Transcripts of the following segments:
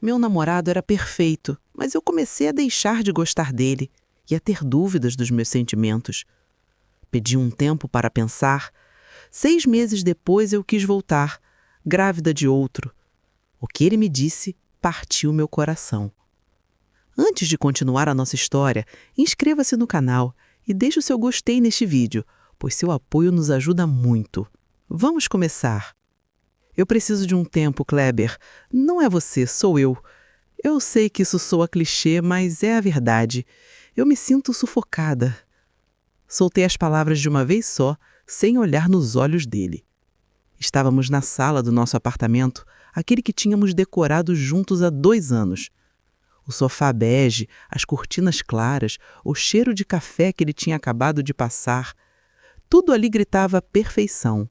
Meu namorado era perfeito, mas eu comecei a deixar de gostar dele e a ter dúvidas dos meus sentimentos. Pedi um tempo para pensar. 6 meses depois eu quis voltar, grávida de outro. O que ele me disse partiu meu coração. Antes de continuar a nossa história, inscreva-se no canal e deixe o seu gostei neste vídeo, pois seu apoio nos ajuda muito. Vamos começar. Eu preciso de um tempo, Kleber. Não é você, sou eu. Eu sei que isso soa clichê, mas é a verdade. Eu me sinto sufocada. Soltei as palavras de uma vez só, sem olhar nos olhos dele. Estávamos na sala do nosso apartamento, aquele que tínhamos decorado juntos há 2 anos. O sofá bege, as cortinas claras, o cheiro de café que ele tinha acabado de passar. Tudo ali gritava perfeição.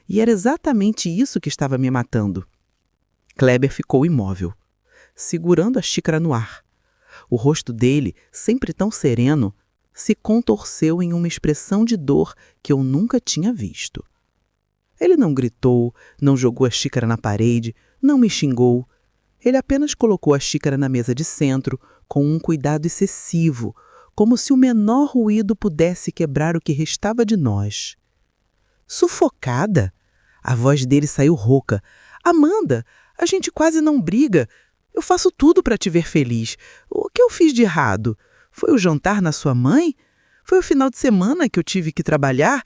E era exatamente isso que estava me matando. Kleber ficou imóvel, segurando a xícara no ar. O rosto dele, sempre tão sereno, se contorceu em uma expressão de dor que eu nunca tinha visto. Ele não gritou, não jogou a xícara na parede, não me xingou. Ele apenas colocou a xícara na mesa de centro, com um cuidado excessivo, como se o menor ruído pudesse quebrar o que restava de nós. Sufocada? A voz dele saiu rouca. Amanda, a gente quase não briga. Eu faço tudo para te ver feliz. O que eu fiz de errado? Foi o jantar na sua mãe? Foi o final de semana que eu tive que trabalhar?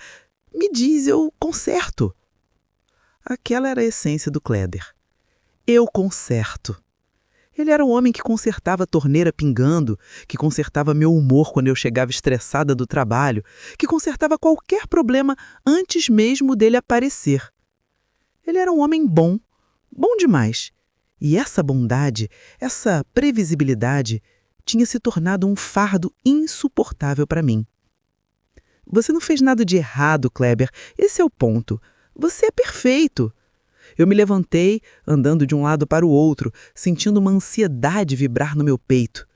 Me diz, eu conserto. Aquela era a essência do Kleber. Eu conserto. Ele era um homem que consertava a torneira pingando, que consertava meu humor quando eu chegava estressada do trabalho, que consertava qualquer problema antes mesmo dele aparecer. Ele era um homem bom, bom demais. E essa bondade, essa previsibilidade, tinha se tornado um fardo insuportável para mim. Você não fez nada de errado, Kleber. Esse é o ponto. Você é perfeito. Eu me levantei, andando de um lado para o outro, sentindo uma ansiedade vibrar no meu peito.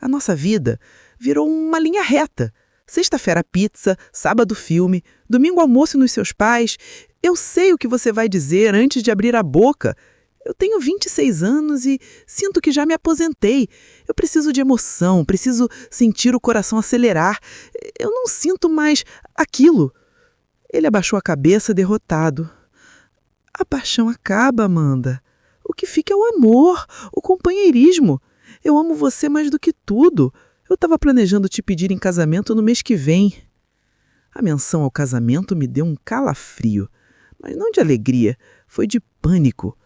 A nossa vida virou uma linha reta. Sexta-feira pizza, sábado filme, domingo almoço nos seus pais. Eu sei o que você vai dizer antes de abrir a boca. Eu tenho 26 anos e sinto que já me aposentei. Eu preciso de emoção, preciso sentir o coração acelerar. Eu não sinto mais aquilo. Ele abaixou a cabeça derrotado. A paixão acaba, Amanda. O que fica é o amor, o companheirismo. Eu amo você mais do que tudo. Eu estava planejando te pedir em casamento no mês que vem. A menção ao casamento me deu um calafrio, mas não de alegria, foi de pânico.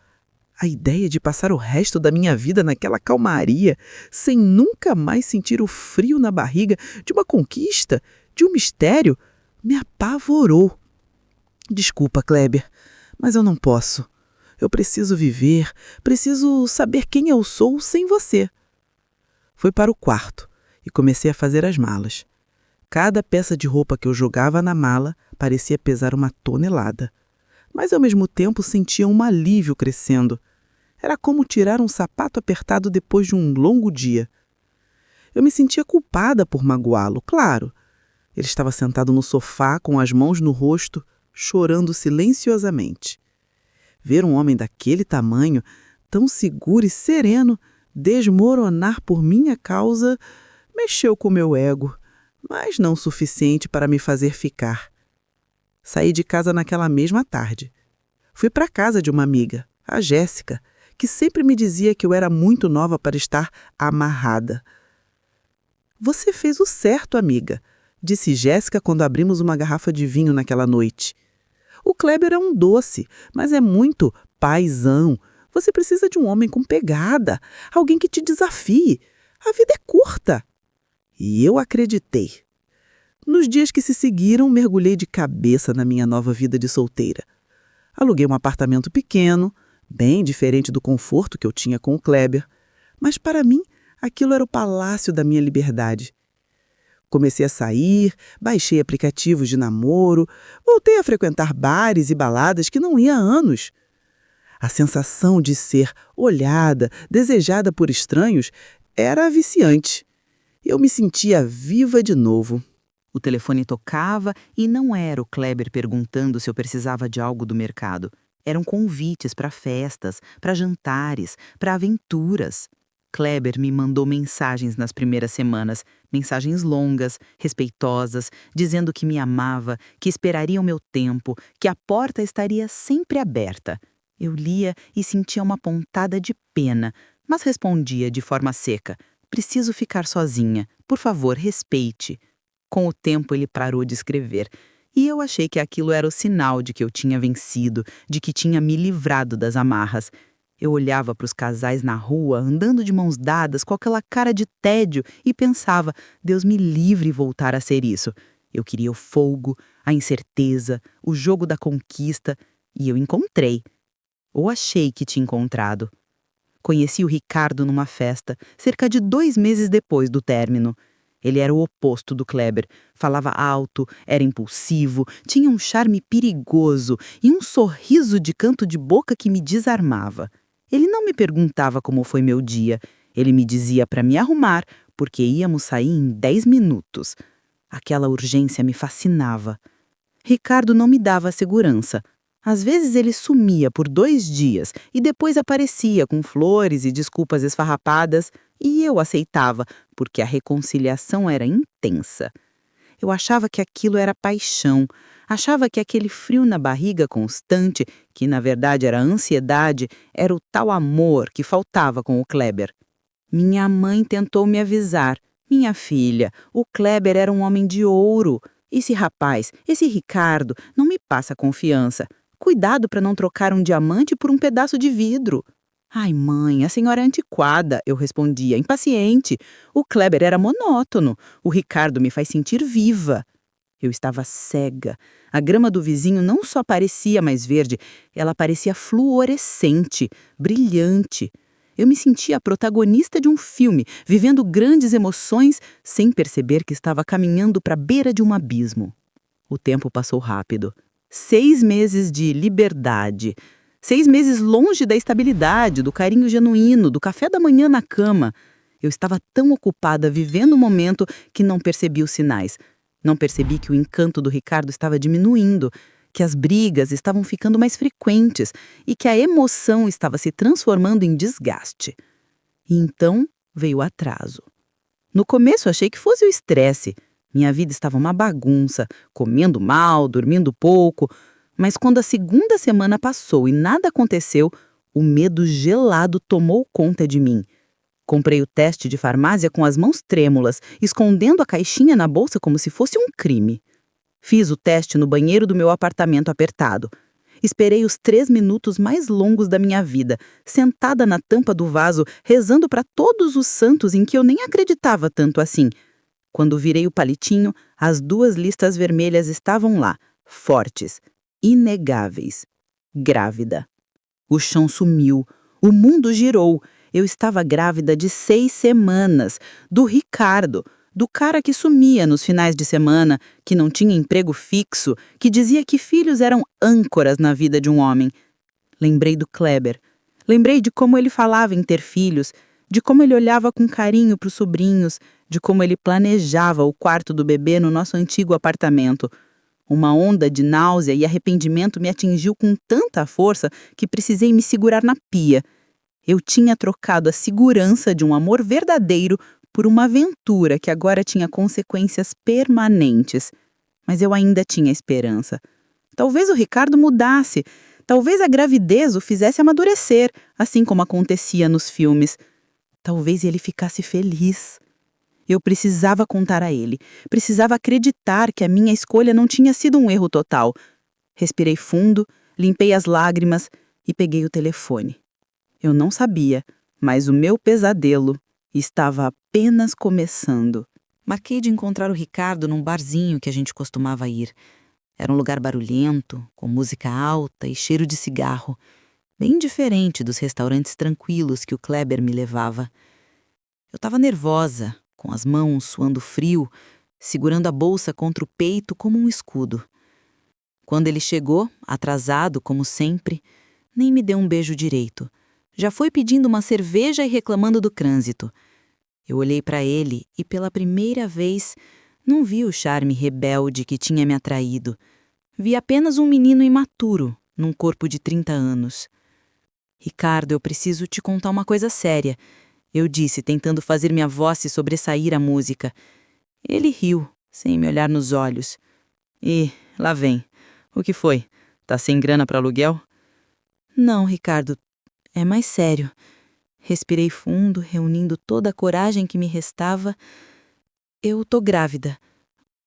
A ideia de passar o resto da minha vida naquela calmaria, sem nunca mais sentir o frio na barriga de uma conquista, de um mistério, me apavorou. Desculpa, Kleber, mas eu não posso. Eu preciso viver, preciso saber quem eu sou sem você. Fui para o quarto e comecei a fazer as malas. Cada peça de roupa que eu jogava na mala parecia pesar uma tonelada. Mas ao mesmo tempo sentia um alívio crescendo. Era como tirar um sapato apertado depois de um longo dia. Eu me sentia culpada por magoá-lo, claro. Ele estava sentado no sofá com as mãos no rosto, chorando silenciosamente. Ver um homem daquele tamanho, tão seguro e sereno, desmoronar por minha causa, mexeu com meu ego, mas não o suficiente para me fazer ficar. Saí de casa naquela mesma tarde. Fui para a casa de uma amiga, a Jéssica, que sempre me dizia que eu era muito nova para estar amarrada. Você fez o certo, amiga, disse Jéssica quando abrimos uma garrafa de vinho naquela noite. O Kleber é um doce, mas é muito paizão. Você precisa de um homem com pegada, alguém que te desafie. A vida é curta. E eu acreditei. Nos dias que se seguiram, mergulhei de cabeça na minha nova vida de solteira. Aluguei um apartamento pequeno, bem diferente do conforto que eu tinha com o Kleber, mas para mim aquilo era o palácio da minha liberdade. Comecei a sair, baixei aplicativos de namoro, voltei a frequentar bares e baladas que não ia há anos. A sensação de ser olhada, desejada por estranhos, era viciante. Eu me sentia viva de novo. O telefone tocava e não era o Kleber perguntando se eu precisava de algo do mercado. Eram convites para festas, para jantares, para aventuras. Kleber me mandou mensagens nas primeiras semanas, mensagens longas, respeitosas, dizendo que me amava, que esperaria o meu tempo, que a porta estaria sempre aberta. Eu lia e sentia uma pontada de pena, mas respondia de forma seca: "Preciso ficar sozinha. Por favor, respeite." Com o tempo ele parou de escrever, e eu achei que aquilo era o sinal de que eu tinha vencido, de que tinha me livrado das amarras. Eu olhava para os casais na rua, andando de mãos dadas, com aquela cara de tédio, e pensava: Deus me livre voltar a ser isso. Eu queria o fogo, a incerteza, o jogo da conquista, e eu encontrei. Ou achei que tinha encontrado. Conheci o Ricardo numa festa, cerca de 2 meses depois do término. Ele era o oposto do Kleber. Falava alto, era impulsivo, tinha um charme perigoso e um sorriso de canto de boca que me desarmava. Ele não me perguntava como foi meu dia. Ele me dizia para me arrumar, porque íamos sair em 10 minutos. Aquela urgência me fascinava. Ricardo não me dava segurança. Às vezes ele sumia por 2 dias e depois aparecia com flores e desculpas esfarrapadas, e eu aceitava, porque a reconciliação era intensa. Eu achava que aquilo era paixão, achava que aquele frio na barriga constante, que na verdade era ansiedade, era o tal amor que faltava com o Kleber. Minha mãe tentou me avisar: "Minha filha, o Kleber era um homem de ouro. Esse rapaz, esse Ricardo, não me passa confiança. Cuidado para não trocar um diamante por um pedaço de vidro." "Ai, mãe, a senhora é antiquada", eu respondia, impaciente. "O Kleber era monótono. O Ricardo me faz sentir viva." Eu estava cega. A grama do vizinho não só parecia mais verde, ela parecia fluorescente, brilhante. Eu me sentia a protagonista de um filme, vivendo grandes emoções, sem perceber que estava caminhando para a beira de um abismo. O tempo passou rápido. 6 meses de liberdade. 6 meses longe da estabilidade, do carinho genuíno, do café da manhã na cama. Eu estava tão ocupada vivendo o momento que não percebi os sinais. Não percebi que o encanto do Ricardo estava diminuindo, que as brigas estavam ficando mais frequentes e que a emoção estava se transformando em desgaste. E então veio o atraso. No começo achei que fosse o estresse. Minha vida estava uma bagunça, comendo mal, dormindo pouco. Mas quando a segunda semana passou e nada aconteceu, o medo gelado tomou conta de mim. Comprei o teste de farmácia com as mãos trêmulas, escondendo a caixinha na bolsa como se fosse um crime. Fiz o teste no banheiro do meu apartamento apertado. Esperei os 3 minutos mais longos da minha vida, sentada na tampa do vaso, rezando para todos os santos em que eu nem acreditava tanto assim. Quando virei o palitinho, as 2 listas vermelhas estavam lá, fortes, inegáveis. Grávida. O chão sumiu, o mundo girou. Eu estava grávida de 6 semanas, do Ricardo, do cara que sumia nos finais de semana, que não tinha emprego fixo, que dizia que filhos eram âncoras na vida de um homem. Lembrei do Kleber. Lembrei de como ele falava em ter filhos, de como ele olhava com carinho para os sobrinhos, de como ele planejava o quarto do bebê no nosso antigo apartamento. Uma onda de náusea e arrependimento me atingiu com tanta força que precisei me segurar na pia. Eu tinha trocado a segurança de um amor verdadeiro por uma aventura que agora tinha consequências permanentes. Mas eu ainda tinha esperança. Talvez o Ricardo mudasse. Talvez a gravidez o fizesse amadurecer, assim como acontecia nos filmes. Talvez ele ficasse feliz. Eu precisava contar a ele. Precisava acreditar que a minha escolha não tinha sido um erro total. Respirei fundo, limpei as lágrimas e peguei o telefone. Eu não sabia, mas o meu pesadelo estava apenas começando. Marquei de encontrar o Ricardo num barzinho que a gente costumava ir. Era um lugar barulhento, com música alta e cheiro de cigarro, bem diferente dos restaurantes tranquilos que o Kleber me levava. Eu estava nervosa, com as mãos suando frio, segurando a bolsa contra o peito como um escudo. Quando ele chegou, atrasado como sempre, nem me deu um beijo direito. Já foi pedindo uma cerveja e reclamando do trânsito. Eu olhei para ele e, pela primeira vez, não vi o charme rebelde que tinha me atraído. Vi apenas um menino imaturo, num corpo de 30 anos. Ricardo, eu preciso te contar uma coisa séria, eu disse, tentando fazer minha voz se sobressair à música. Ele riu, sem me olhar nos olhos. E lá vem. O que foi? Tá sem grana para aluguel? Não, Ricardo, é mais sério. Respirei fundo, reunindo toda a coragem que me restava. Eu tô grávida.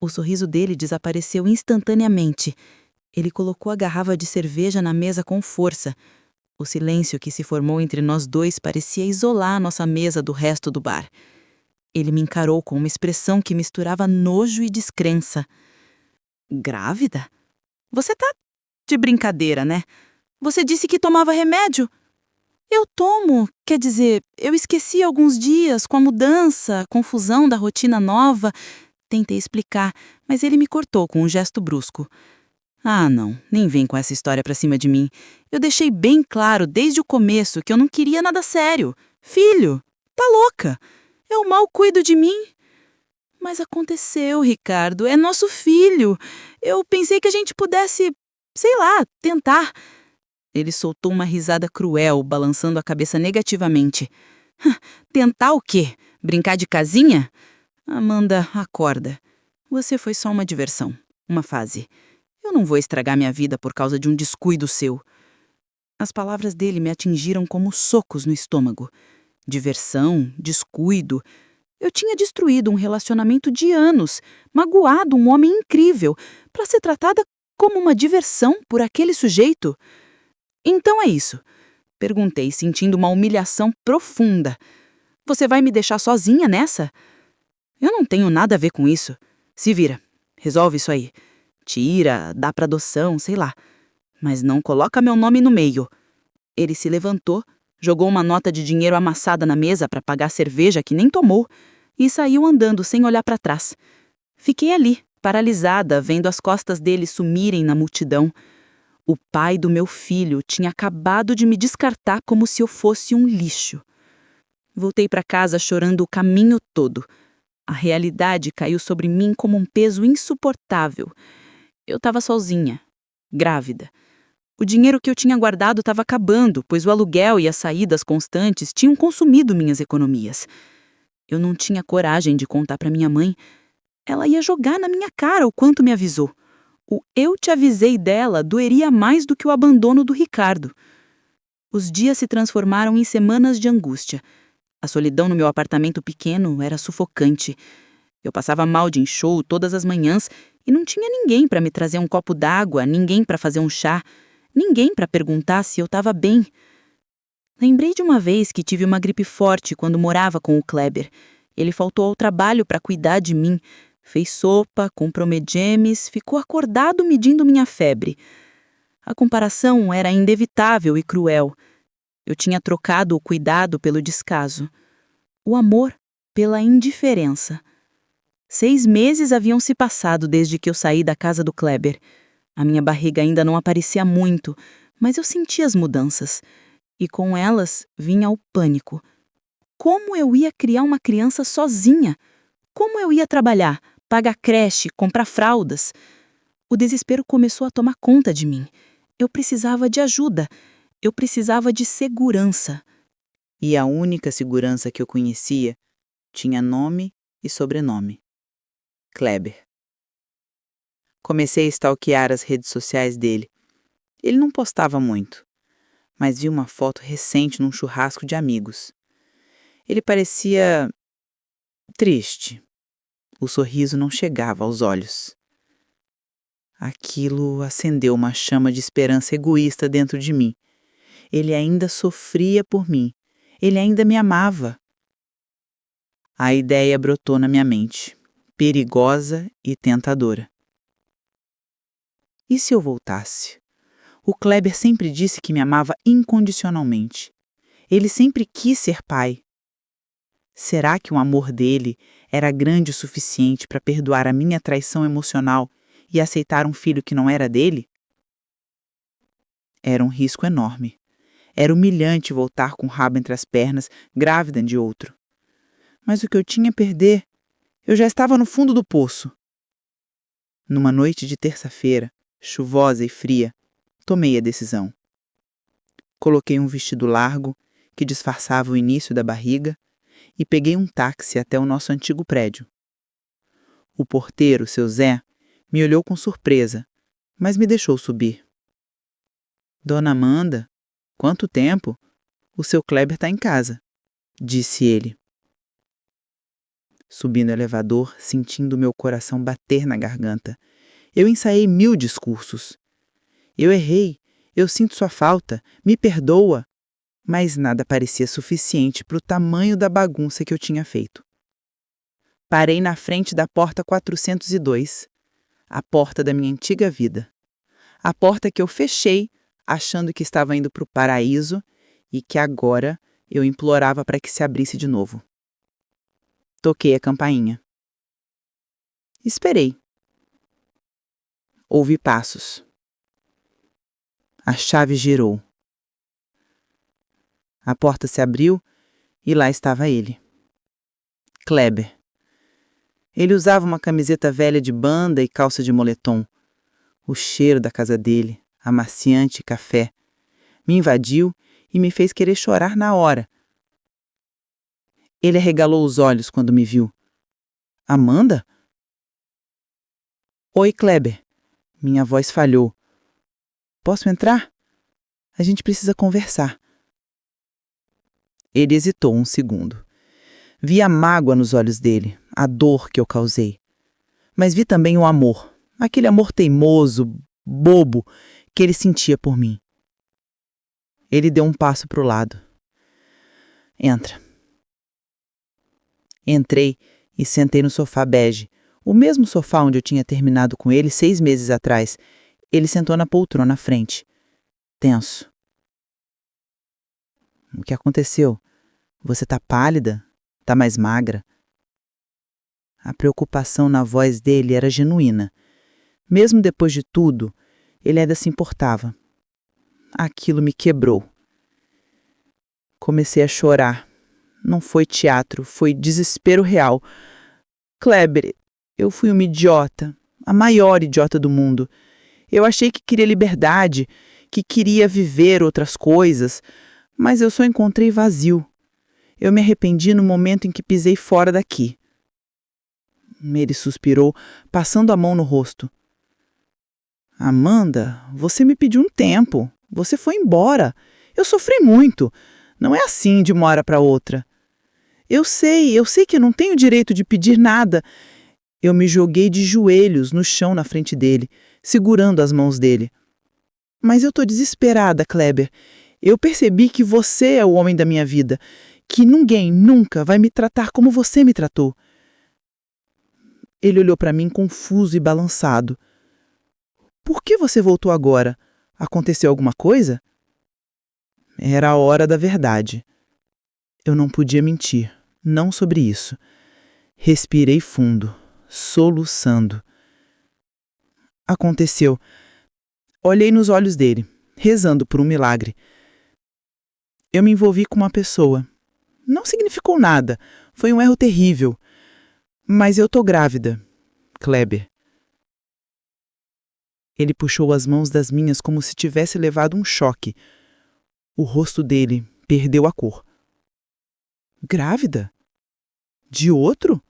O sorriso dele desapareceu instantaneamente. Ele colocou a garrafa de cerveja na mesa com força. O silêncio que se formou entre nós dois parecia isolar a nossa mesa do resto do bar. Ele me encarou com uma expressão que misturava nojo e descrença. Grávida? Você tá de brincadeira, né? Você disse que tomava remédio. Eu tomo, quer dizer, eu esqueci alguns dias com a mudança, a confusão da rotina nova. Tentei explicar, mas ele me cortou com um gesto brusco. Ah, não, nem vem com essa história pra cima de mim. Eu deixei bem claro desde o começo que eu não queria nada sério. Filho, tá louca? Eu mal cuido de mim. Mas aconteceu, Ricardo, é nosso filho. Eu pensei que a gente pudesse, sei lá, tentar. Ele soltou uma risada cruel, balançando a cabeça negativamente. Tentar o quê? Brincar de casinha? Amanda, acorda. Você foi só uma diversão, uma fase. Eu não vou estragar minha vida por causa de um descuido seu. As palavras dele me atingiram como socos no estômago. Diversão, descuido. Eu tinha destruído um relacionamento de anos, magoado um homem incrível, para ser tratada como uma diversão por aquele sujeito. Então é isso. Perguntei, sentindo uma humilhação profunda. Você vai me deixar sozinha nessa? Eu não tenho nada a ver com isso. Se vira. Resolve isso aí. Tira, dá pra adoção, sei lá. Mas não coloca meu nome no meio. Ele se levantou, jogou uma nota de dinheiro amassada na mesa para pagar a cerveja que nem tomou e saiu andando sem olhar para trás. Fiquei ali, paralisada, vendo as costas dele sumirem na multidão. O pai do meu filho tinha acabado de me descartar como se eu fosse um lixo. Voltei para casa chorando o caminho todo. A realidade caiu sobre mim como um peso insuportável. Eu estava sozinha, grávida. O dinheiro que eu tinha guardado estava acabando, pois o aluguel e as saídas constantes tinham consumido minhas economias. Eu não tinha coragem de contar para minha mãe. Ela ia jogar na minha cara o quanto me avisou. O "eu te avisei" dela doeria mais do que o abandono do Ricardo. Os dias se transformaram em semanas de angústia. A solidão no meu apartamento pequeno era sufocante. Eu passava mal de enxoo todas as manhãs e não tinha ninguém para me trazer um copo d'água, ninguém para fazer um chá, ninguém para perguntar se eu estava bem. Lembrei de uma vez que tive uma gripe forte quando morava com o Kleber. Ele faltou ao trabalho para cuidar de mim. Fez sopa, comprou Medemes, ficou acordado medindo minha febre. A comparação era inevitável e cruel. Eu tinha trocado o cuidado pelo descaso. O amor pela indiferença. 6 meses haviam se passado desde que eu saí da casa do Kleber. A minha barriga ainda não aparecia muito, mas eu sentia as mudanças. E com elas vinha o pânico. Como eu ia criar uma criança sozinha? Como eu ia trabalhar, pagar creche, comprar fraldas? O desespero começou a tomar conta de mim. Eu precisava de ajuda. Eu precisava de segurança. E a única segurança que eu conhecia tinha nome e sobrenome: Kleber. Comecei a stalkear as redes sociais dele. Ele não postava muito, mas vi uma foto recente num churrasco de amigos. Ele parecia triste. O sorriso não chegava aos olhos. Aquilo acendeu uma chama de esperança egoísta dentro de mim. Ele ainda sofria por mim. Ele ainda me amava. A ideia brotou na minha mente, perigosa e tentadora. E se eu voltasse? O Kleber sempre disse que me amava incondicionalmente. Ele sempre quis ser pai. Será que o amor dele era grande o suficiente para perdoar a minha traição emocional e aceitar um filho que não era dele? Era um risco enorme. Era humilhante voltar com o rabo entre as pernas, grávida de outro. Mas o que eu tinha a perder? Eu já estava no fundo do poço. Numa noite de terça-feira, chuvosa e fria, Tomei a decisão. Coloquei um vestido largo, que disfarçava o início da barriga, e peguei um táxi até o nosso antigo prédio. O porteiro, seu Zé, me olhou com surpresa, mas me deixou subir. Dona Amanda, quanto tempo? O seu Kleber está em casa, disse ele. Subi no elevador, sentindo meu coração bater na garganta. Eu ensaiei 1000 discursos. Eu errei, eu sinto sua falta, me perdoa. Mas nada parecia suficiente para o tamanho da bagunça que eu tinha feito. Parei na frente da porta 402, a porta da minha antiga vida. A porta que eu fechei, achando que estava indo para o paraíso e que agora eu implorava para que se abrisse de novo. Toquei a campainha. Esperei. Ouvi passos. A chave girou. A porta se abriu e lá estava ele. Kleber. Ele usava uma camiseta velha de banda e calça de moletom. O cheiro da casa dele, amaciante café, me invadiu e me fez querer chorar na hora. Ele arregalou os olhos quando me viu. Amanda? Oi, Kleber. Minha voz falhou. Posso entrar? A gente precisa conversar. Ele hesitou um segundo. Vi a mágoa nos olhos dele, a dor que eu causei. Mas vi também o amor, aquele amor teimoso, bobo, que ele sentia por mim. Ele deu um passo para o lado. Entra. Entrei e sentei no sofá bege, o mesmo sofá onde eu tinha terminado com ele 6 meses atrás. Ele sentou na poltrona à frente, tenso. O que aconteceu? Você tá pálida? Tá mais magra? A preocupação na voz dele era genuína. Mesmo depois de tudo, ele ainda se importava. Aquilo me quebrou. Comecei a chorar. Não foi teatro, foi desespero real. Kleber, eu fui uma idiota, a maior idiota do mundo. Eu achei que queria liberdade, que queria viver outras coisas, mas eu só encontrei vazio. Eu me arrependi no momento em que pisei fora daqui. Ele suspirou, passando a mão no rosto. Amanda, você me pediu um tempo. Você foi embora. Eu sofri muito. Não é assim de uma hora para outra. Eu sei que eu não tenho direito de pedir nada. Eu me joguei de joelhos no chão na frente dele, segurando as mãos dele. Mas eu tô desesperada, Kleber. Eu percebi que você é o homem da minha vida, que ninguém nunca vai me tratar como você me tratou. Ele olhou para mim confuso e balançado. Por que você voltou agora? Aconteceu alguma coisa? Era a hora da verdade. Eu não podia mentir, não sobre isso. Respirei fundo, soluçando. Aconteceu. Olhei nos olhos dele, rezando por um milagre. Eu me envolvi com uma pessoa. Não significou nada, foi um erro terrível. Mas eu tô grávida, Kleber. Ele puxou as mãos das minhas como se tivesse levado um choque. O rosto dele perdeu a cor. Grávida? De outro?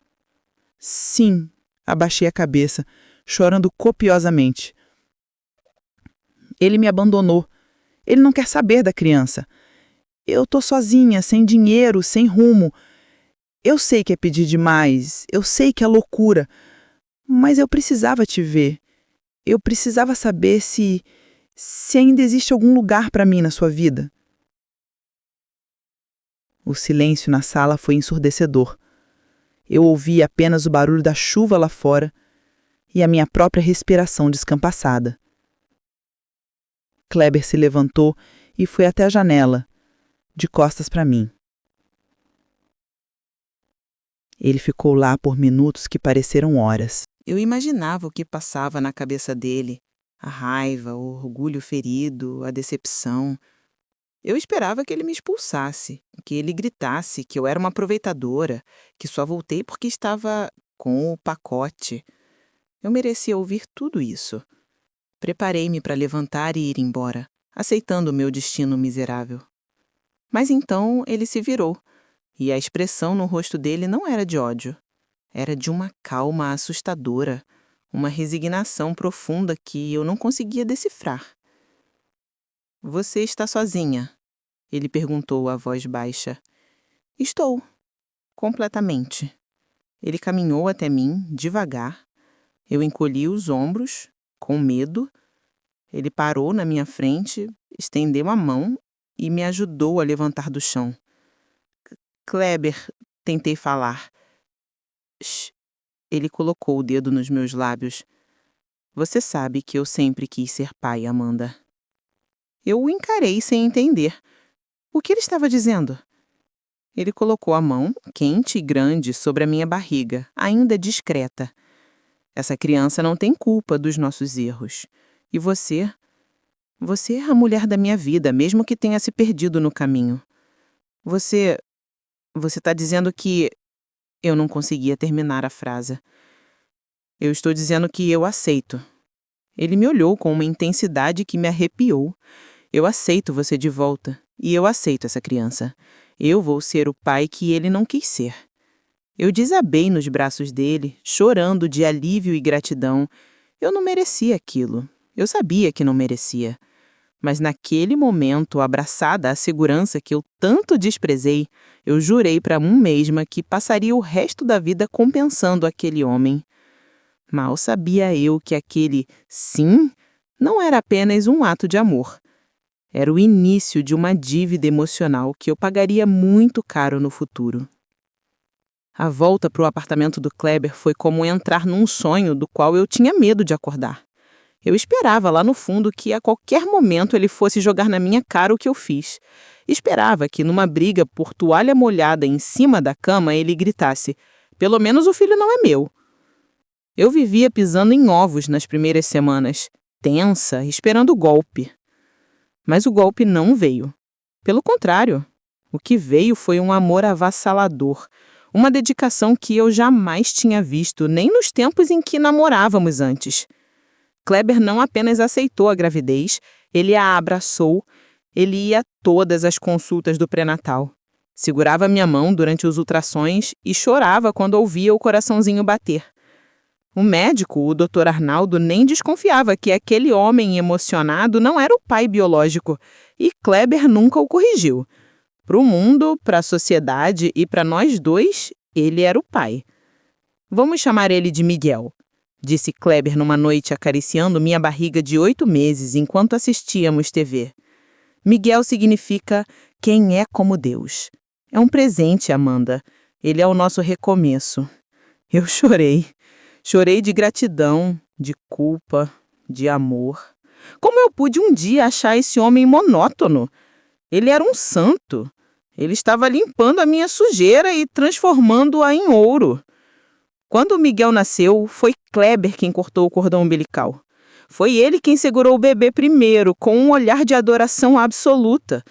Sim, abaixei a cabeça, chorando copiosamente. Ele me abandonou. Ele não quer saber da criança. Eu tô sozinha, sem dinheiro, sem rumo. Eu sei que é pedir demais, eu sei que é loucura, mas eu precisava te ver. Eu precisava saber se ainda existe algum lugar para mim na sua vida. O silêncio na sala foi ensurdecedor. Eu ouvi apenas o barulho da chuva lá fora e a minha própria respiração descampaçada. Kleber se levantou e foi até a janela, de costas para mim. Ele ficou lá por minutos que pareceram horas. Eu imaginava o que passava na cabeça dele, a raiva, o orgulho ferido, a decepção. Eu esperava que ele me expulsasse, que ele gritasse que eu era uma aproveitadora, que só voltei porque estava com o pacote. Eu merecia ouvir tudo isso. Preparei-me para levantar e ir embora, aceitando o meu destino miserável. Mas então ele se virou, e a expressão no rosto dele não era de ódio. Era de uma calma assustadora, uma resignação profunda que eu não conseguia decifrar. "Você está sozinha?" Ele perguntou a voz baixa. "Estou, completamente." Ele caminhou até mim, devagar. Eu encolhi os ombros, com medo. Ele parou na minha frente, estendeu a mão e me ajudou a levantar do chão. "Kleber", tentei falar. "Shh." Ele colocou o dedo nos meus lábios. "Você sabe que eu sempre quis ser pai, Amanda." Eu o encarei sem entender. O que ele estava dizendo? Ele colocou a mão, quente e grande, sobre a minha barriga, ainda discreta. "Essa criança não tem culpa dos nossos erros. E você é a mulher da minha vida, mesmo que tenha se perdido no caminho. Você está dizendo que..." Eu não conseguia terminar a frase. "Eu estou dizendo que eu aceito." Ele me olhou com uma intensidade que me arrepiou. "Eu aceito você de volta. E eu aceito essa criança. Eu vou ser o pai que ele não quis ser." Eu desabei nos braços dele, chorando de alívio e gratidão. Eu não merecia aquilo. Eu sabia que não merecia. Mas naquele momento, abraçada à segurança que eu tanto desprezei, eu jurei para mim mesma que passaria o resto da vida compensando aquele homem. Mal sabia eu que aquele sim não era apenas um ato de amor. Era o início de uma dívida emocional que eu pagaria muito caro no futuro. A volta para o apartamento do Kleber foi como entrar num sonho do qual eu tinha medo de acordar. Eu esperava lá no fundo que a qualquer momento ele fosse jogar na minha cara o que eu fiz. Esperava que numa briga por toalha molhada em cima da cama ele gritasse: "Pelo menos o filho não é meu." Eu vivia pisando em ovos nas primeiras semanas, tensa, esperando o golpe. Mas o golpe não veio. Pelo contrário, o que veio foi um amor avassalador, uma dedicação que eu jamais tinha visto, nem nos tempos em que namorávamos antes. Kleber não apenas aceitou a gravidez, ele a abraçou, ele ia a todas as consultas do pré-natal. Segurava minha mão durante os ultrassons e chorava quando ouvia o coraçãozinho bater. O médico, o Dr. Arnaldo, nem desconfiava que aquele homem emocionado não era o pai biológico, e Kleber nunca o corrigiu. Para o mundo, para a sociedade e para nós dois, ele era o pai. "Vamos chamar ele de Miguel", disse Kleber numa noite acariciando minha barriga de 8 meses enquanto assistíamos TV. "Miguel significa quem é como Deus. É um presente, Amanda. Ele é o nosso recomeço." Eu chorei. Chorei de gratidão, de culpa, de amor. Como eu pude um dia achar esse homem monótono? Ele era um santo. Ele estava limpando a minha sujeira e transformando-a em ouro. Quando o Miguel nasceu, foi Kleber quem cortou o cordão umbilical. Foi ele quem segurou o bebê primeiro, com um olhar de adoração absoluta.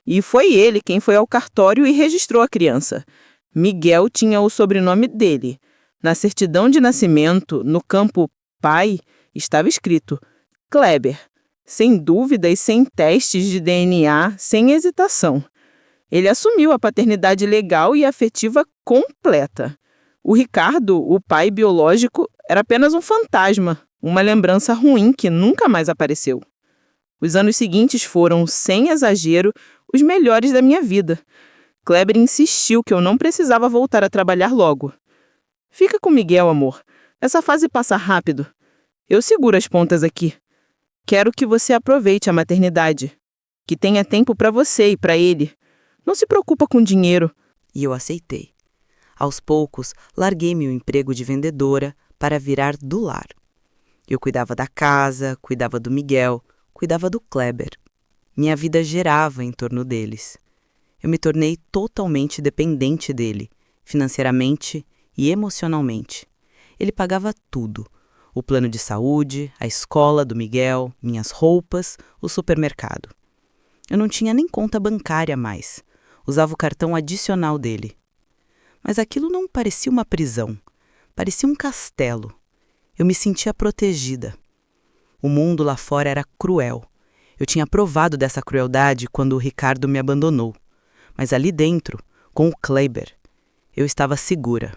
E foi ele quem foi ao cartório e registrou a criança. Miguel tinha o sobrenome dele. Na certidão de nascimento, no campo pai, estava escrito Kleber, sem dúvida e sem testes de DNA, sem hesitação. Ele assumiu a paternidade legal e afetiva completa. O Ricardo, o pai biológico, era apenas um fantasma, uma lembrança ruim que nunca mais apareceu. Os anos seguintes foram, sem exagero, os melhores da minha vida. Kleber insistiu que eu não precisava voltar a trabalhar logo. "Fica com Miguel, amor. Essa fase passa rápido. Eu seguro as pontas aqui. Quero que você aproveite a maternidade. Que tenha tempo para você e para ele. Não se preocupa com dinheiro." E eu aceitei. Aos poucos, larguei meu emprego de vendedora para virar do lar. Eu cuidava da casa, cuidava do Miguel, cuidava do Kleber. Minha vida girava em torno deles. Eu me tornei totalmente dependente dele, financeiramente e emocionalmente. Ele pagava tudo: o plano de saúde, a escola do Miguel, minhas roupas, o supermercado. Eu não tinha nem conta bancária mais. Usava o cartão adicional dele. Mas aquilo não parecia uma prisão. Parecia um castelo. Eu me sentia protegida. O mundo lá fora era cruel. Eu tinha provado dessa crueldade quando o Ricardo me abandonou. Mas ali dentro, com o Kleber, eu estava segura.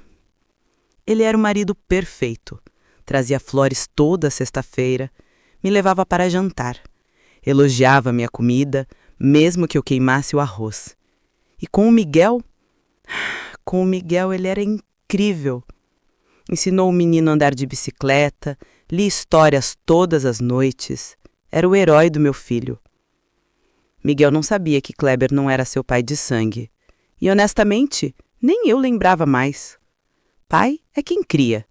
Ele era o marido perfeito. Trazia flores toda sexta-feira, me levava para jantar, elogiava minha comida, mesmo que eu queimasse o arroz. E com o Miguel ele era incrível. Ensinou o menino a andar de bicicleta, li histórias todas as noites. Era o herói do meu filho. Miguel não sabia que Kleber não era seu pai de sangue. E, honestamente, nem eu lembrava mais. Pai é quem cria,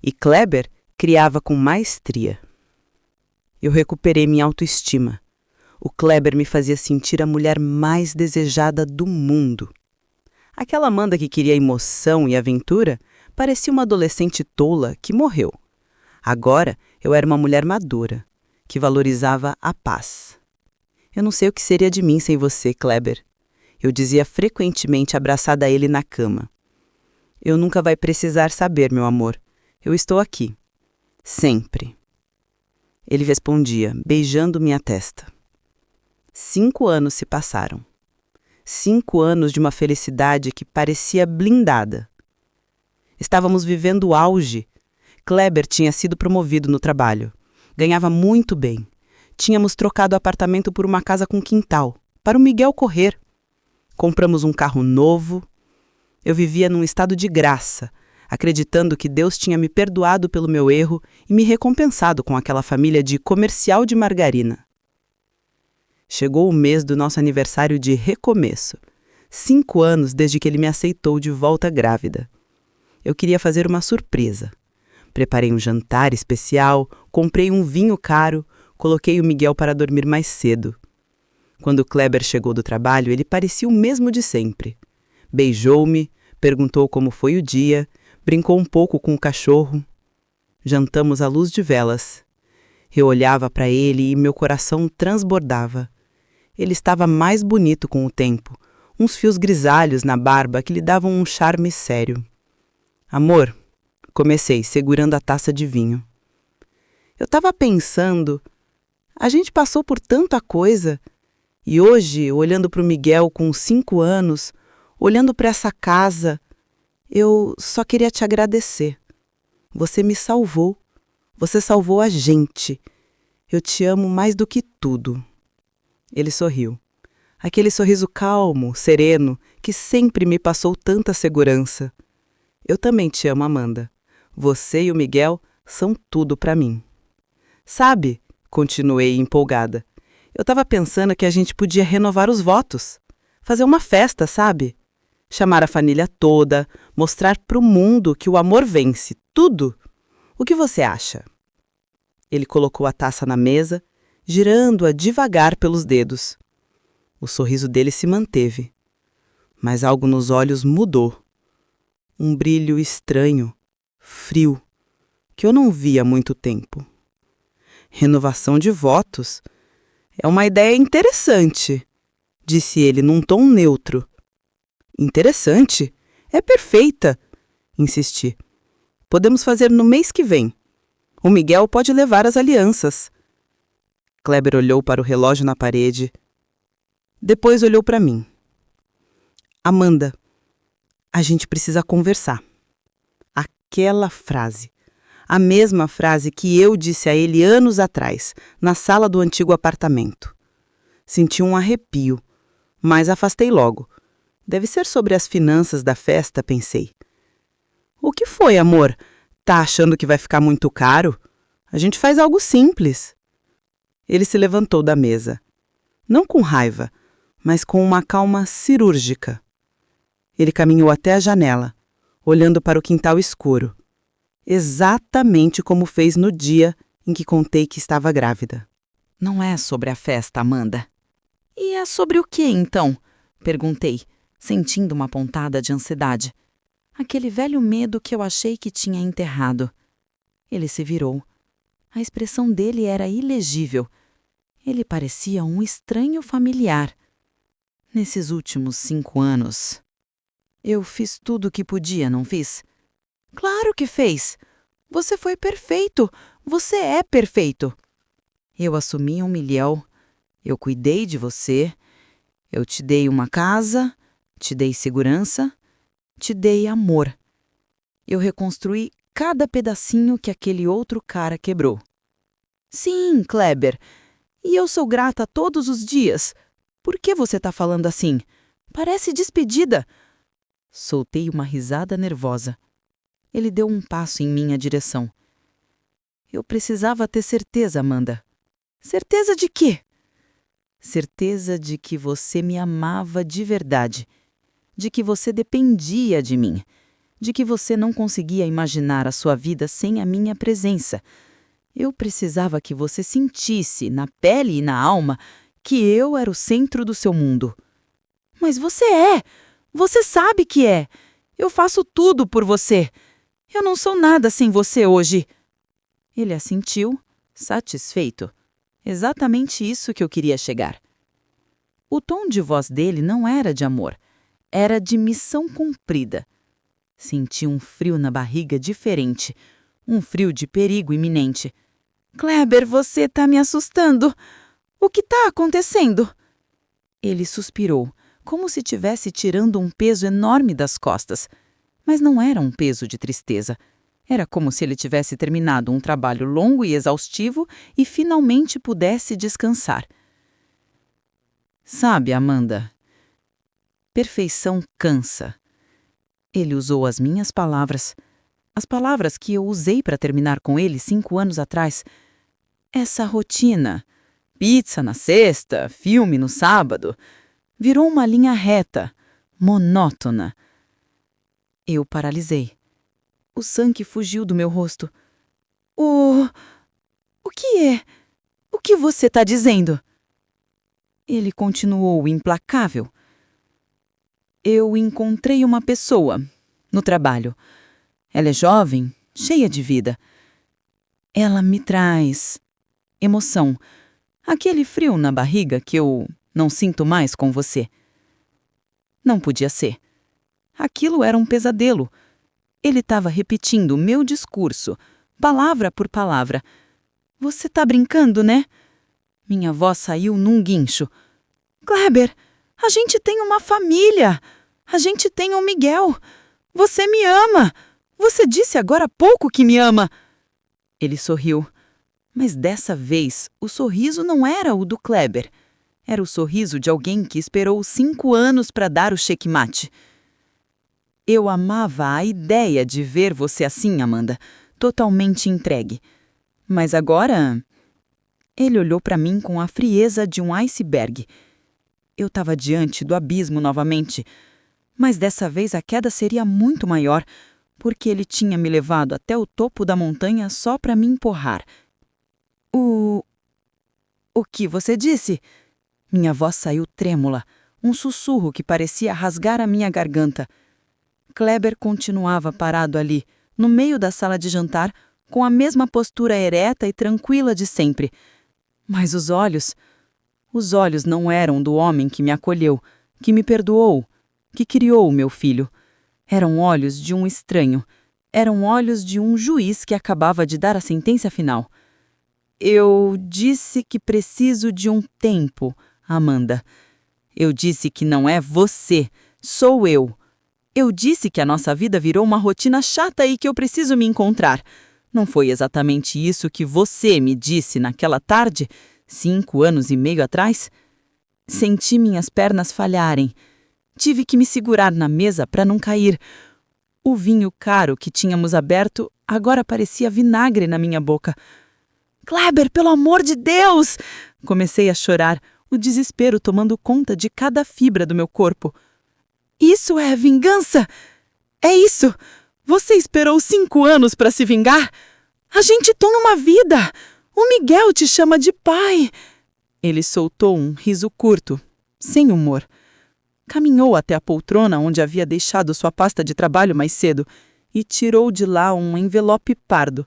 e Kleber criava com maestria. Eu recuperei minha autoestima. O Kleber me fazia sentir a mulher mais desejada do mundo. Aquela Amanda que queria emoção e aventura parecia uma adolescente tola que morreu. Agora eu era uma mulher madura, que valorizava a paz. Eu não sei o que seria de mim sem você, Kleber. Eu dizia frequentemente abraçada a ele na cama. Eu nunca vai precisar saber, meu amor. Eu estou aqui. Sempre. Ele respondia, beijando minha testa. 5 anos se passaram. 5 anos de uma felicidade que parecia blindada. Estávamos vivendo o auge. Kleber tinha sido promovido no trabalho. Ganhava muito bem. Tínhamos trocado o apartamento por uma casa com quintal, para o Miguel correr. Compramos um carro novo. Eu vivia num estado de graça, acreditando que Deus tinha me perdoado pelo meu erro e me recompensado com aquela família de comercial de margarina. Chegou o mês do nosso aniversário de recomeço. 5 anos desde que ele me aceitou de volta grávida. Eu queria fazer uma surpresa. Preparei um jantar especial, comprei um vinho caro, coloquei o Miguel para dormir mais cedo. Quando o Kleber chegou do trabalho, ele parecia o mesmo de sempre. Beijou-me, perguntou como foi o dia, brincou um pouco com o cachorro. Jantamos à luz de velas. Eu olhava para ele e meu coração transbordava. Ele estava mais bonito com o tempo, uns fios grisalhos na barba que lhe davam um charme sério. Amor, comecei, segurando a taça de vinho. Eu estava pensando, a gente passou por tanta coisa, e hoje, olhando para o Miguel com 5 anos, olhando para essa casa, eu só queria te agradecer. Você me salvou. Você salvou a gente. Eu te amo mais do que tudo. Ele sorriu. Aquele sorriso calmo, sereno, que sempre me passou tanta segurança. Eu também te amo, Amanda. Você e o Miguel são tudo para mim. Sabe, continuei empolgada, eu estava pensando que a gente podia renovar os votos. Fazer uma festa, sabe? Chamar a família toda, mostrar para o mundo que o amor vence tudo. O que você acha? Ele colocou a taça na mesa, girando-a devagar pelos dedos. O sorriso dele se manteve, mas algo nos olhos mudou. Um brilho estranho, frio, que eu não via há muito tempo. Renovação de votos? É uma ideia interessante, disse ele num tom neutro. Interessante? É perfeita, insisti. Podemos fazer no mês que vem. O Miguel pode levar as alianças. Kleber olhou para o relógio na parede. Depois olhou para mim. Amanda, a gente precisa conversar. Aquela frase. A mesma frase que eu disse a ele anos atrás, na sala do antigo apartamento. Senti um arrepio, mas afastei logo. Deve ser sobre as finanças da festa, pensei. O que foi, amor? Tá achando que vai ficar muito caro? A gente faz algo simples. Ele se levantou da mesa. Não com raiva, mas com uma calma cirúrgica. Ele caminhou até a janela, olhando para o quintal escuro. Exatamente como fez no dia em que contei que estava grávida. Não é sobre a festa, Amanda. E é sobre o que, então? Perguntei, sentindo uma pontada de ansiedade. Aquele velho medo que eu achei que tinha enterrado. Ele se virou. A expressão dele era ilegível. Ele parecia um estranho familiar. Nesses últimos 5 anos... Eu fiz tudo o que podia, não fiz? Claro que fez! Você foi perfeito! Você é perfeito! Eu assumi 1 milhão, eu cuidei de você, eu te dei uma casa, te dei segurança, te dei amor. Eu reconstruí cada pedacinho que aquele outro cara quebrou. Sim, Kleber, e eu sou grata todos os dias. Por que você tá falando assim? Parece despedida. Soltei uma risada nervosa. Ele deu um passo em minha direção. Eu precisava ter certeza, Amanda. Certeza de quê? Certeza de que você me amava de verdade. De que você dependia de mim. De que você não conseguia imaginar a sua vida sem a minha presença. Eu precisava que você sentisse, na pele e na alma, que eu era o centro do seu mundo. Mas você é! Você sabe que é! Eu faço tudo por você! Eu não sou nada sem você hoje! Ele assentiu, satisfeito. Exatamente isso que eu queria chegar. O tom de voz dele não era de amor, era de missão cumprida. Senti um frio na barriga diferente, um frio de perigo iminente. Kleber, você tá me assustando! O que tá acontecendo? Ele suspirou, como se tivesse tirando um peso enorme das costas. Mas não era um peso de tristeza. Era como se ele tivesse terminado um trabalho longo e exaustivo e finalmente pudesse descansar. Sabe, Amanda, perfeição cansa. Ele usou as minhas palavras, as palavras que eu usei para terminar com ele 5 anos atrás. Essa rotina, pizza na sexta, filme no sábado, virou uma linha reta, monótona. Eu paralisei. O sangue fugiu do meu rosto. O que é? O que você está dizendo? Ele continuou implacável. Eu encontrei uma pessoa no trabalho. Ela é jovem, cheia de vida. Ela me traz emoção. Aquele frio na barriga que eu não sinto mais com você. Não podia ser. Aquilo era um pesadelo. Ele estava repetindo o meu discurso, palavra por palavra. Você tá brincando, né? Minha voz saiu num guincho. Kleber, a gente tem uma família. A gente tem um Miguel. Você me ama. Você disse agora há pouco que me ama. Ele sorriu. Mas dessa vez, o sorriso não era o do Kleber. Era o sorriso de alguém que esperou 5 anos para dar o checkmate. Eu amava a ideia de ver você assim, Amanda, totalmente entregue. Mas agora... Ele olhou para mim com a frieza de um iceberg. Eu estava diante do abismo novamente, mas dessa vez a queda seria muito maior, porque ele tinha me levado até o topo da montanha só para me empurrar. O que você disse? Minha voz saiu trêmula, um sussurro que parecia rasgar a minha garganta. Kleber continuava parado ali, no meio da sala de jantar, com a mesma postura ereta e tranquila de sempre. Mas os olhos não eram do homem que me acolheu, que me perdoou, que criou o meu filho. Eram olhos de um estranho. Eram olhos de um juiz que acabava de dar a sentença final. Eu disse que preciso de um tempo, Amanda. Eu disse que não é você, sou eu. Eu disse que a nossa vida virou uma rotina chata e que eu preciso me encontrar. Não foi exatamente isso que você me disse naquela tarde, 5 anos e meio atrás? Senti minhas pernas falharem. Tive que me segurar na mesa para não cair. O vinho caro que tínhamos aberto agora parecia vinagre na minha boca. Kleber, pelo amor de Deus! Comecei a chorar, o desespero tomando conta de cada fibra do meu corpo. Isso é vingança? É isso! Você esperou 5 anos para se vingar? A gente tem uma vida! O Miguel te chama de pai! Ele soltou um riso curto, sem humor. Caminhou até a poltrona onde havia deixado sua pasta de trabalho mais cedo e tirou de lá um envelope pardo.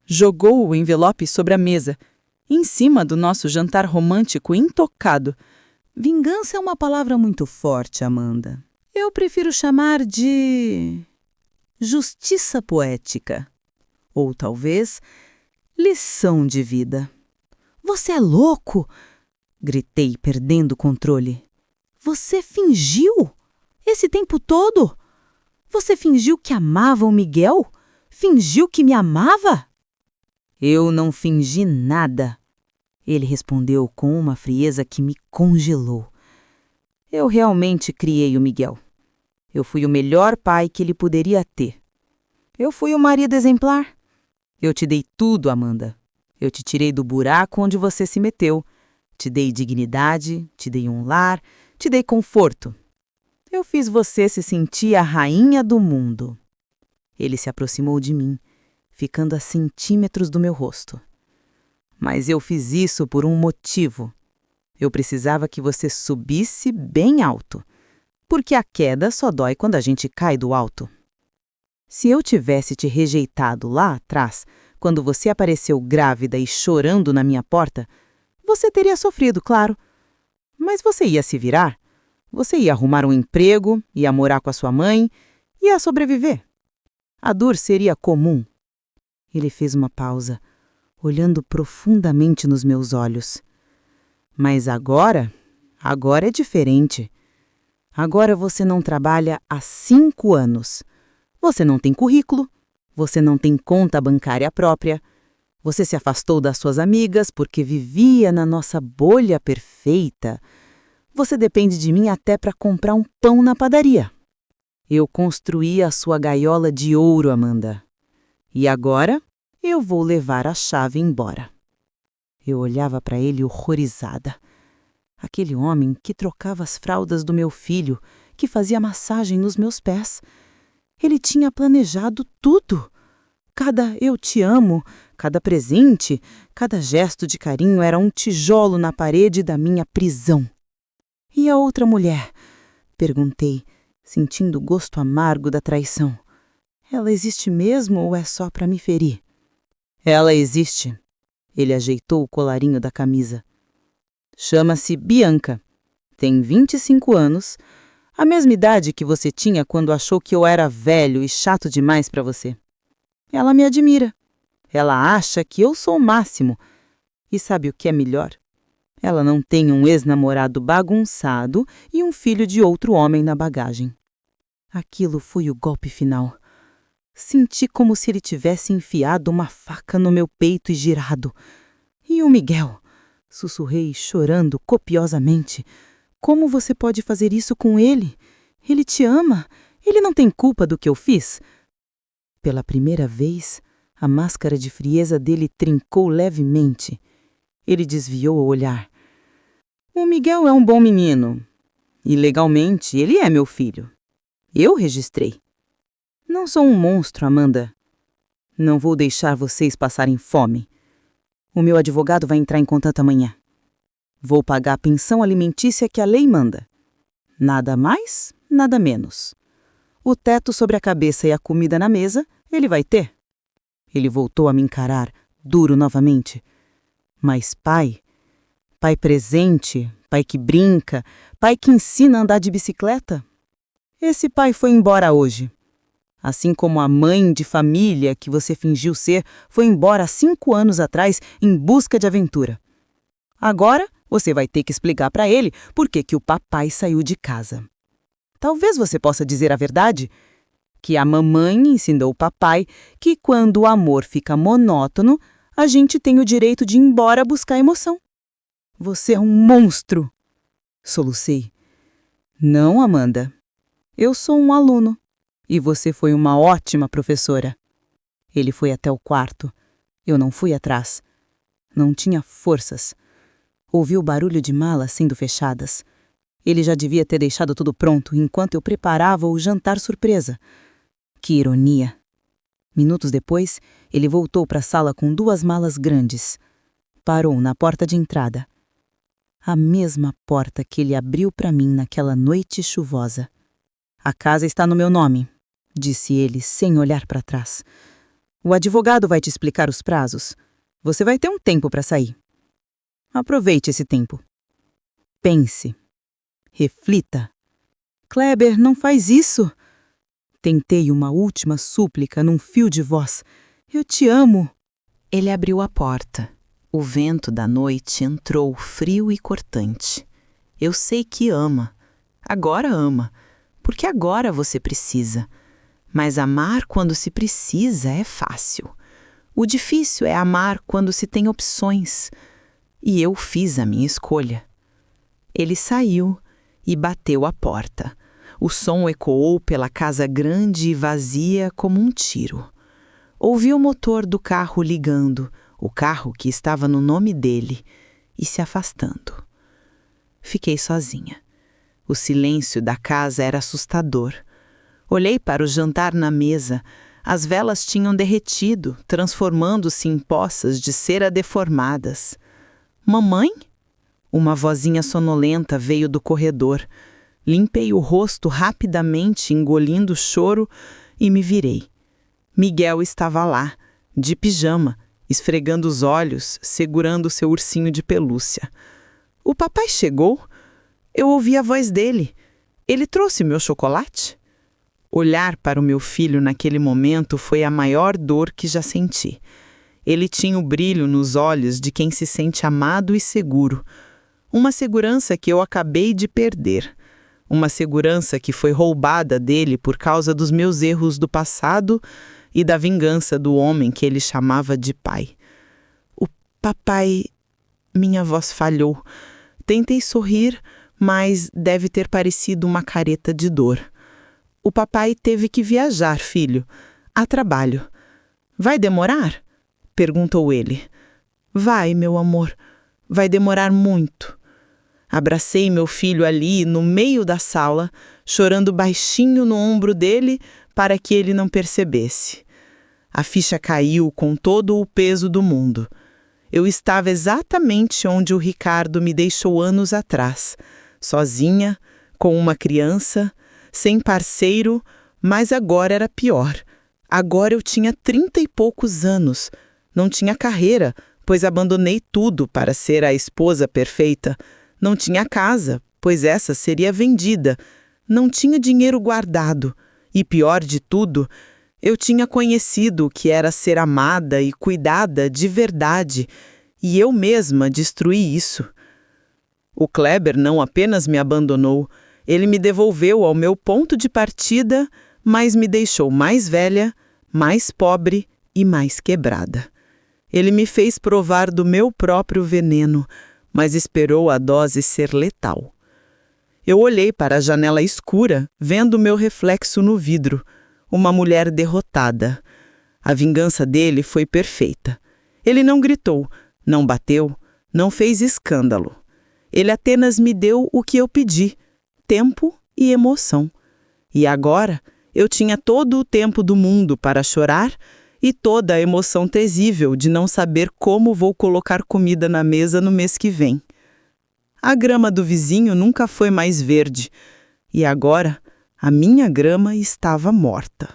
Jogou o envelope sobre a mesa, em cima do nosso jantar romântico intocado. Vingança é uma palavra muito forte, Amanda. Eu prefiro chamar de justiça poética. Ou talvez lição de vida. Você é louco! Gritei, perdendo o controle. Você fingiu? Esse tempo todo? Você fingiu que amava o Miguel? Fingiu que me amava? Eu não fingi nada. Ele respondeu com uma frieza que me congelou. Eu realmente criei o Miguel. Eu fui o melhor pai que ele poderia ter. Eu fui o marido exemplar. Eu te dei tudo, Amanda. Eu te tirei do buraco onde você se meteu. Te dei dignidade, te dei um lar, te dei conforto. Eu fiz você se sentir a rainha do mundo. Ele se aproximou de mim, ficando a centímetros do meu rosto. Mas eu fiz isso por um motivo. Eu precisava que você subisse bem alto, porque a queda só dói quando a gente cai do alto. Se eu tivesse te rejeitado lá atrás, quando você apareceu grávida e chorando na minha porta, você teria sofrido, claro. Mas você ia se virar. Você ia arrumar um emprego, ia morar com a sua mãe, ia sobreviver. A dor seria comum. Ele fez uma pausa, olhando profundamente nos meus olhos. Mas agora é diferente. Agora você não trabalha há 5 anos. Você não tem currículo, você não tem conta bancária própria, você se afastou das suas amigas porque vivia na nossa bolha perfeita. Você depende de mim até para comprar um pão na padaria. Eu construí a sua gaiola de ouro, Amanda. E agora eu vou levar a chave embora. Eu olhava para ele horrorizada. Aquele homem que trocava as fraldas do meu filho, que fazia massagem nos meus pés. Ele tinha planejado tudo. Cada eu te amo, cada presente, cada gesto de carinho era um tijolo na parede da minha prisão. E a outra mulher? Perguntei, sentindo o gosto amargo da traição. Ela existe mesmo ou é só para me ferir? Ela existe. Ele ajeitou o colarinho da camisa. Chama-se Bianca. Tem 25 anos, a mesma idade que você tinha quando achou que eu era velho e chato demais para você. Ela me admira. Ela acha que eu sou o máximo. E sabe o que é melhor? Ela não tem um ex-namorado bagunçado e um filho de outro homem na bagagem. Aquilo foi o golpe final. Senti como se ele tivesse enfiado uma faca no meu peito e girado. E o Miguel? Sussurrei, chorando copiosamente. Como você pode fazer isso com ele? Ele te ama. Ele não tem culpa do que eu fiz. Pela primeira vez, a máscara de frieza dele trincou levemente. Ele desviou o olhar. O Miguel é um bom menino. E legalmente, ele é meu filho. Eu registrei. Não sou um monstro, Amanda. Não vou deixar vocês passarem fome. O meu advogado vai entrar em contato amanhã. Vou pagar a pensão alimentícia que a lei manda. Nada mais, nada menos. O teto sobre a cabeça e a comida na mesa, ele vai ter. Ele voltou a me encarar, duro novamente. Mas pai presente, pai que brinca, pai que ensina a andar de bicicleta. Esse pai foi embora hoje. Assim como a mãe de família que você fingiu ser foi embora há 5 anos atrás em busca de aventura. Agora você vai ter que explicar para ele por que o papai saiu de casa. Talvez você possa dizer a verdade, que a mamãe ensinou o papai que quando o amor fica monótono, a gente tem o direito de ir embora buscar emoção. Você é um monstro! Solucei. Não, Amanda. Eu sou um aluno. E você foi uma ótima professora. Ele foi até o quarto. Eu não fui atrás. Não tinha forças. Ouvi o barulho de malas sendo fechadas. Ele já devia ter deixado tudo pronto enquanto eu preparava o jantar surpresa. Que ironia! Minutos depois, ele voltou para a sala com 2 malas grandes. Parou na porta de entrada. A mesma porta que ele abriu para mim naquela noite chuvosa. A casa está no meu nome, disse ele sem olhar para trás. O advogado vai te explicar os prazos. Você vai ter um tempo para sair. Aproveite esse tempo. Pense. Reflita. Kleber, não faz isso. Tentei uma última súplica num fio de voz. Eu te amo. Ele abriu a porta. O vento da noite entrou frio e cortante. Eu sei que ama. Agora ama, porque agora você precisa. Mas amar quando se precisa é fácil. O difícil é amar quando se tem opções. E eu fiz a minha escolha. Ele saiu e bateu à porta. O som ecoou pela casa grande e vazia como um tiro. Ouvi o motor do carro ligando, o carro que estava no nome dele, e se afastando. Fiquei sozinha. O silêncio da casa era assustador. Olhei para o jantar na mesa. As velas tinham derretido, transformando-se em poças de cera deformadas. Mamãe? Uma vozinha sonolenta veio do corredor. Limpei o rosto rapidamente, engolindo o choro, e me virei. Miguel estava lá, de pijama, esfregando os olhos, segurando seu ursinho de pelúcia. O papai chegou? Eu ouvi a voz dele. Ele trouxe meu chocolate? Olhar para o meu filho naquele momento foi a maior dor que já senti. Ele tinha o brilho nos olhos de quem se sente amado e seguro. Uma segurança que eu acabei de perder. Uma segurança que foi roubada dele por causa dos meus erros do passado e da vingança do homem que ele chamava de pai. O papai... Minha voz falhou. Tentei sorrir, mas deve ter parecido uma careta de dor. O papai teve que viajar, filho, a trabalho. Vai demorar? Perguntou ele. Vai, meu amor. Vai demorar muito. Abracei meu filho ali, no meio da sala, chorando baixinho no ombro dele para que ele não percebesse. A ficha caiu com todo o peso do mundo. Eu estava exatamente onde o Ricardo me deixou anos atrás, sozinha, com uma criança, sem parceiro, mas agora era pior. Agora eu tinha 30 e poucos anos. Não tinha carreira, pois abandonei tudo para ser a esposa perfeita. Não tinha casa, pois essa seria vendida. Não tinha dinheiro guardado. E pior de tudo, eu tinha conhecido o que era ser amada e cuidada de verdade. E eu mesma destruí isso. O Kleber não apenas me abandonou, ele me devolveu ao meu ponto de partida, mas me deixou mais velha, mais pobre e mais quebrada. Ele me fez provar do meu próprio veneno, mas esperou a dose ser letal. Eu olhei para a janela escura, vendo meu reflexo no vidro, uma mulher derrotada. A vingança dele foi perfeita. Ele não gritou, não bateu, não fez escândalo. Ele apenas me deu o que eu pedi, tempo e emoção. E agora eu tinha todo o tempo do mundo para chorar e toda a emoção terrível de não saber como vou colocar comida na mesa no mês que vem. A grama do vizinho nunca foi mais verde, e agora a minha grama estava morta.